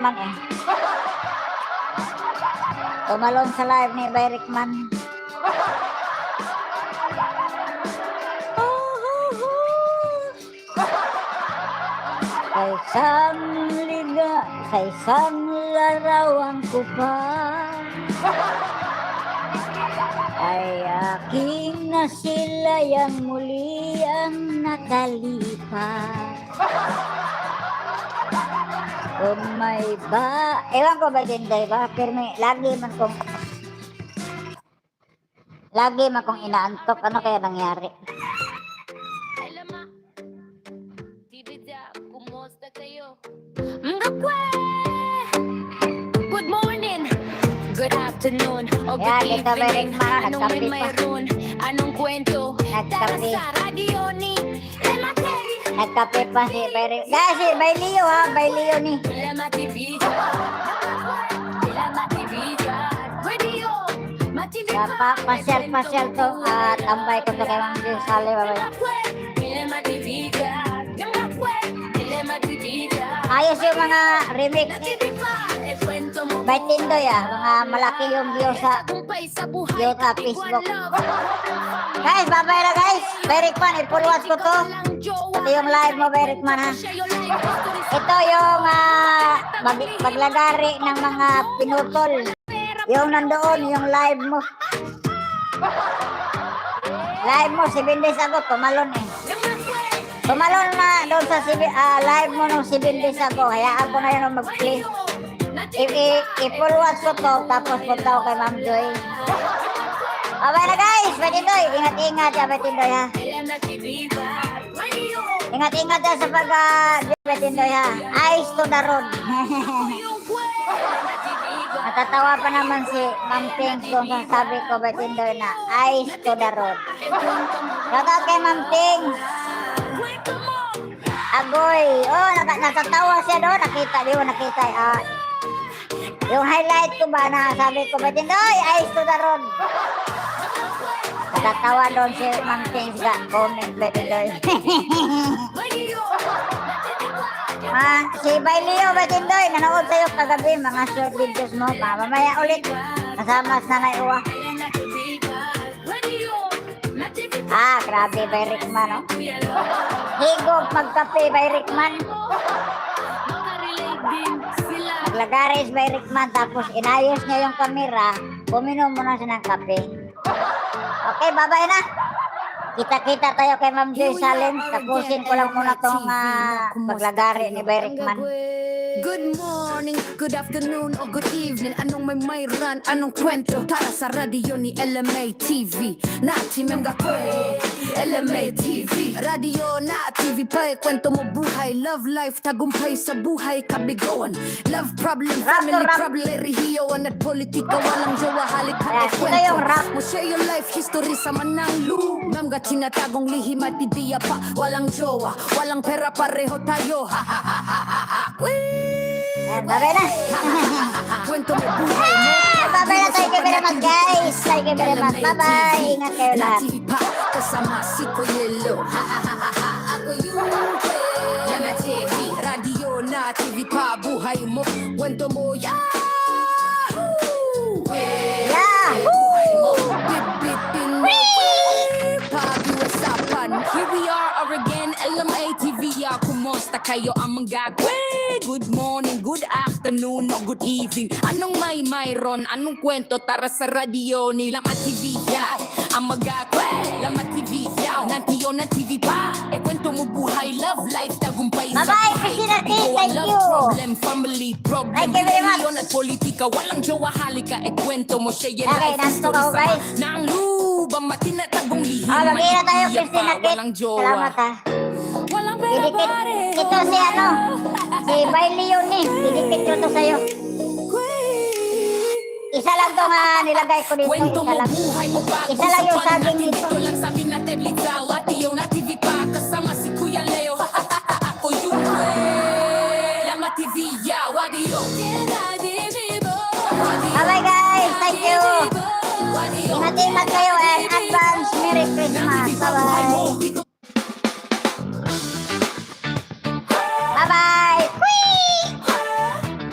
Man eh. Tumalon sa live ni Bayrikman. Sa isang larawan ko pa ay aking nasilayan muli ang nakalipas. Kung may ba, ewan ko ba din tayo ba, pero may, lagi man kong inaantok, ano kaya nangyari? Good morning, good afternoon, o good Kita evening. Anong nagkape pa. mayroon? Anong kwento? Tara Nagkape. sa radio ni Lemate. Nagkape pa si Bayrikman. Guys, si Baylio ha, Baylio ni. Lemate Visa. Lemate Visa. Radio. Mati Pasyal to at tambay ko to kay Mang Jun Sale babay. Lemate Visa. Lemate Visa. Ayos yung mga remix ni Bay Tindoy mga malaki yung view sa Facebook. Guys, babay na guys. Bayrikman, i-forward ko to. Ito yung live mo, Bayrikman ha. Ito yung maglagari ng mga pinutol. Yung nandoon, yung live mo. Live mo, 7 days ago, tumalon eh. Tumalon na doon sa live mo nung 7 days ago. Hayaan ko na yun mag-play. I-forward ko to, tapos punta ko kay Ma'am Joy. Okay na guys, Bay Tindoy. Ingat-ingat ya, Bay Tindoy ha. Ingat-ingat ya sa Bay Tindoy ha. Eyes to the road. Natatawa pa naman si Ma'am Ting kung sabi ko, Bay Tindoy na eyes to the road. Shoutout kay Ma'am Ting. Agoy. Oh, natatawa siya doon. Nakita. Yung highlight ko ba na sabi ko, Bay Tindoy, eyes to the road. Natatawa doon si Ma'am Ting sa comment, Bay Tindoy. Si Baylio, Bay Tindoy, nanood sa'yo kagabi, mga short videos mo. Mamaya ulit, kasama sa Nanay Uwa. Grabe, Bayrikman, no? Higop magkape, Bayrikman. Naglagaris, Bayrikman, tapos inayos niya yung kamera, uminom muna siya ng kape. Okay, babay na. Kita-kita tayo kay Ma'am Joy Salem. Tapusin ko lang muna itong paglagari ni Bayrikman. Good morning, good afternoon, o good evening. Anong may mayroon, anong kwento? Tara sa radio ni LMA TV. Nati mga kwento, LMA TV. Radio na TV pa, kwento mo buhay. Love life, tagumpay sa buhay, kabigawan. Love problem, family problem, rehiyawan at politika. Walang jowa, halik ka kwento mo. Share your life history sa mananglu. Mga tinatagong lihim at ideya pa. Walang jowa, walang pera, pareho tayo. Ha ha ha ha ha ha. Babay na. Kwento mo buhay mo. Babay na. Thank you very much, guys. Thank you very much. Bye-bye. Ingat kayo lahat. Kasama si Koyelo. Ako yung Lama TV. Radio na TV pa. Buhay mo. Kwento mo. Yahoo! Yahoo! Bit-bitin mo. Pag-iwasapan. Here we are again. LMA TV. Kumusta kayo ang mga good morning, good afternoon, o good evening. Anong may mayroon, anong kwento? Tara sa radio ni Lama TV. Ang mga Lama TV. Nantiyo na TV pa. Kwento mo buhay, love life, tagumpay sa Bye-bye, Christina T. Thank you. Problem, family problem. Thank you very much. Reliyon at politika, walang jowa, halika. Kwento mo siya yan. Okay, nanto ka, guys. Nang lubang matinatagong lihim. Mag-ina tayo, Christina T. Walang jowa. Salamat ha. Walang Didikit. Ito si si Baylio ni. Didikit ko to sa'yo. Isa lang to nga nilagay ko dito. Kwento Isa mo lang. buhay mo pa. Isa lang yung saging dito. Ito lang sabi natin litaw. At iyo na TV pa. Kasama si Kuya Leo. Ako yung Lama TV. Wadio. Bye guys. Thank you. Ingat-ingat kayo and advance Merry Christmas. Bye-bye.